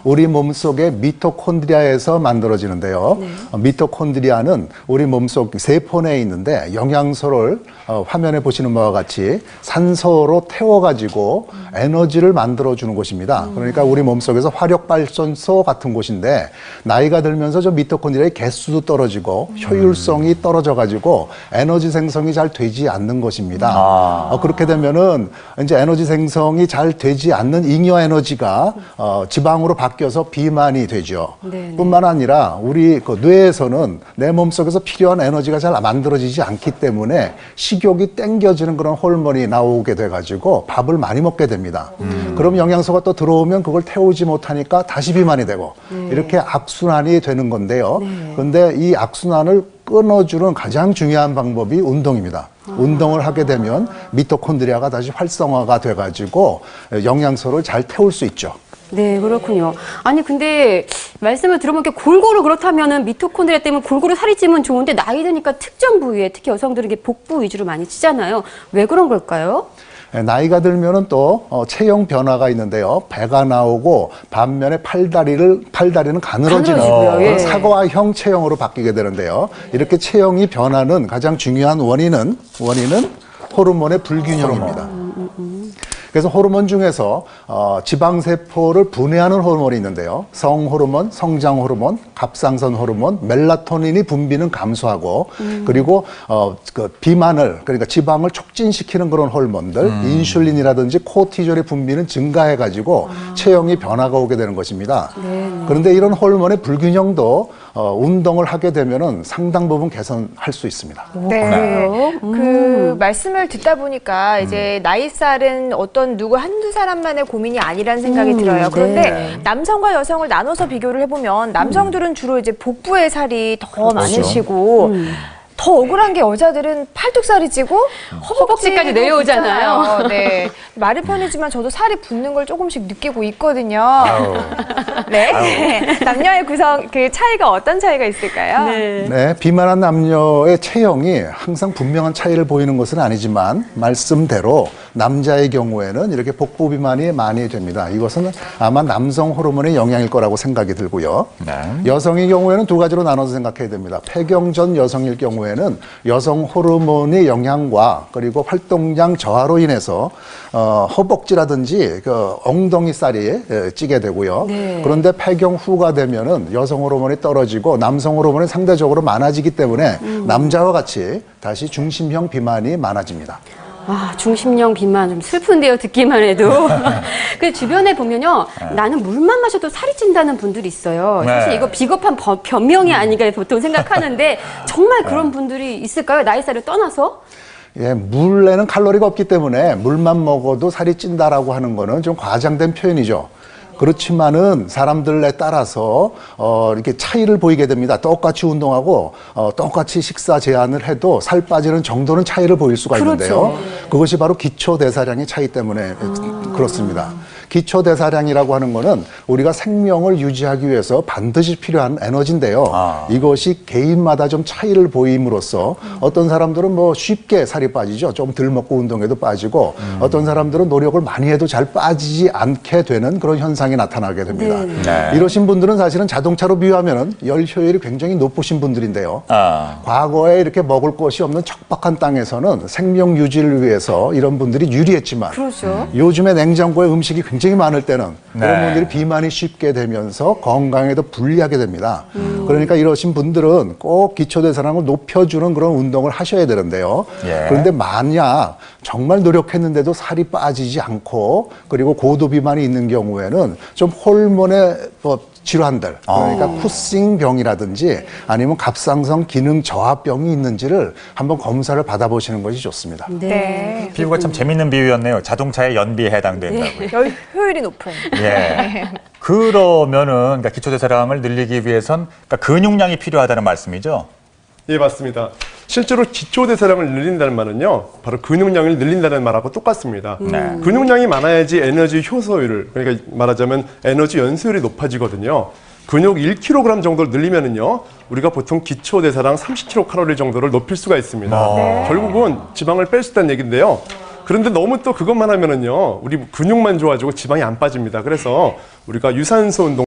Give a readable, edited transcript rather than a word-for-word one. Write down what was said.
우리 몸속의 미토콘드리아에서 만들어지는데요. 미토콘드리아는 우리 몸속 세포 내에 있는데 영양소를 화면에 보시는 바와 같이 산소로 태워가지고 에너지를 만들어주는 곳입니다. 그러니까 우리 몸속에서 화력발전소 같은 곳인데 나이가 들면서 저 미토콘드리아의 개수도 떨어지고 효율성이 떨어져가지고 에너지 생성이 잘 되지 않는 것입니다. 그렇게 되면은 이제 에너지 생성이 잘 되지 않는 잉여 에너지가 지방으로 바뀌어서 비만이 되죠. 뿐만 아니라 우리 그 뇌에서는 내 몸속에서 필요한 에너지가 잘 만들어지지 않기 때문에 식욕이 땡겨지는 그런 호르몬이 나오게 돼가지고 밥을 많이 먹게 됩니다. 그럼 영양소가 또 들어오면 그걸 태우지 못하니까 다시 비만이 되고 이렇게 악순환이 되는 건데요. 그런데 이 악순환을 끊어주는 가장 중요한 방법이 운동입니다. 운동을 하게 되면 미토콘드리아가 다시 활성화가 돼가지고 영양소를 잘 태울 수 있죠. 네, 그렇군요. 아니, 근데 말씀을 들어보니까 골고루 그렇다면은 미토콘드리아 때문에 골고루 살이 찌면 좋은데 나이 드니까 특정 부위에 특히 여성들은 이게 복부 위주로 많이 찌잖아요. 왜 그런 걸까요? 나이가 들면은 또 체형 변화가 있는데요. 배가 나오고 반면에 팔다리는 가늘어지는 사과형 체형으로 바뀌게 되는데요. 이렇게 체형이 변하는 가장 중요한 원인은 호르몬의 불균형입니다. 그래서 호르몬 중에서 지방세포를 분해하는 호르몬이 있는데요. 성호르몬, 성장호르몬, 갑상선 호르몬, 멜라토닌이 분비는 감소하고 그리고 그 비만을 그러니까 지방을 촉진시키는 그런 호르몬들 인슐린이라든지 코티졸의 분비는 증가해가지고 체형이 변화가 오게 되는 것입니다. 그런데 이런 호르몬의 불균형도 운동을 하게 되면은 상당 부분 개선할 수 있습니다. 네. 그 말씀을 듣다 보니까 이제 나이살은 어떤 누구 한두 사람만의 고민이 아니라는 생각이 들어요. 그런데 남성과 여성을 나눠서 비교를 해보면 남성들은 주로 이제 복부에 살이 더 많으시고 더 억울한 게 여자들은 팔뚝살이 찌고 허벅지까지 내려오잖아요. 네. 말은 편이지만 저도 살이 붙는 걸 조금씩 느끼고 있거든요. 네. 남녀의 구성 그 차이가 어떤 차이가 있을까요? 네, 비만한 남녀의 체형이 항상 분명한 차이를 보이는 것은 아니지만 말씀대로 남자의 경우에는 이렇게 복부 비만이 많이 됩니다. 이것은 아마 남성 호르몬의 영향일 거라고 생각이 들고요. 여성의 경우에는 두 가지로 나눠서 생각해야 됩니다. 폐경 전 여성일 경우에는 여성 호르몬의 영향과 그리고 활동량 저하로 인해서 허벅지라든지 그 엉덩이 살이 찌게 되고요. 그런데 폐경 후가 되면은 여성 호르몬이 떨어지고 남성 호르몬이 상대적으로 많아지기 때문에 남자와 같이 다시 중심형 비만이 많아집니다. 아, 중심형 비만 좀 슬픈데요, 듣기만 해도. 그 주변에 보면요, 나는 물만 마셔도 살이 찐다는 분들이 있어요. 사실 이거 비겁한 변명이 아닌가 보통 생각하는데 정말 그런 분들이 있을까요? 나이살을 떠나서? 예, 물에는 칼로리가 없기 때문에 물만 먹어도 살이 찐다라고 하는 거는 좀 과장된 표현이죠. 그렇지만은 사람들에 따라서 이렇게 차이를 보이게 됩니다. 똑같이 운동하고 똑같이 식사 제한을 해도 살 빠지는 정도는 차이를 보일 수가 있는데요. 그것이 바로 기초대사량의 차이 때문에 그렇습니다. 기초대사량이라고 하는 거는 우리가 생명을 유지하기 위해서 반드시 필요한 에너지인데요. 이것이 개인마다 좀 차이를 보임으로써 어떤 사람들은 뭐 쉽게 살이 빠지죠. 좀 덜 먹고 운동해도 빠지고 어떤 사람들은 노력을 많이 해도 잘 빠지지 않게 되는 그런 현상이 나타나게 됩니다. 이러신 분들은 사실은 자동차로 비유하면 열 효율이 굉장히 높으신 분들인데요. 과거에 이렇게 먹을 것이 없는 척박한 땅에서는 생명 유지를 위해서 이런 분들이 유리했지만 요즘에 냉장고에 음식이 굉장히 많을 때는 그런 분들이 비만이 쉽게 되면서 건강에도 불리하게 됩니다. 그러니까 이러신 분들은 꼭 기초대사량을 높여주는 그런 운동을 하셔야 되는데요. 그런데 만약 정말 노력했는데도 살이 빠지지 않고 그리고 고도 비만이 있는 경우에는 좀 호르몬의 질환들, 그러니까 쿠싱병이라든지 아니면 갑상선 기능 저하병이 있는지를 한번 검사를 받아보시는 것이 좋습니다. 비유가 참 재밌는 비유였네요. 자동차의 연비에 해당된다고요. 열 효율이 높은. 그러면은 그러니까 기초대사량을 늘리기 위해선 그러니까 근육량이 필요하다는 말씀이죠? 예, 맞습니다. 실제로 기초대사량을 늘린다는 말은요, 바로 근육량을 늘린다는 말하고 똑같습니다. 근육량이 많아야지 에너지 효소율을, 그러니까 말하자면 에너지 연소율이 높아지거든요. 근육 1kg 정도를 늘리면은요, 우리가 보통 기초대사량 30kcal 정도를 높일 수가 있습니다. 결국은 지방을 뺄 수 있다는 얘기인데요. 그런데 너무 또 그것만 하면은요, 우리 근육만 좋아지고 지방이 안 빠집니다. 그래서 우리가 유산소 운동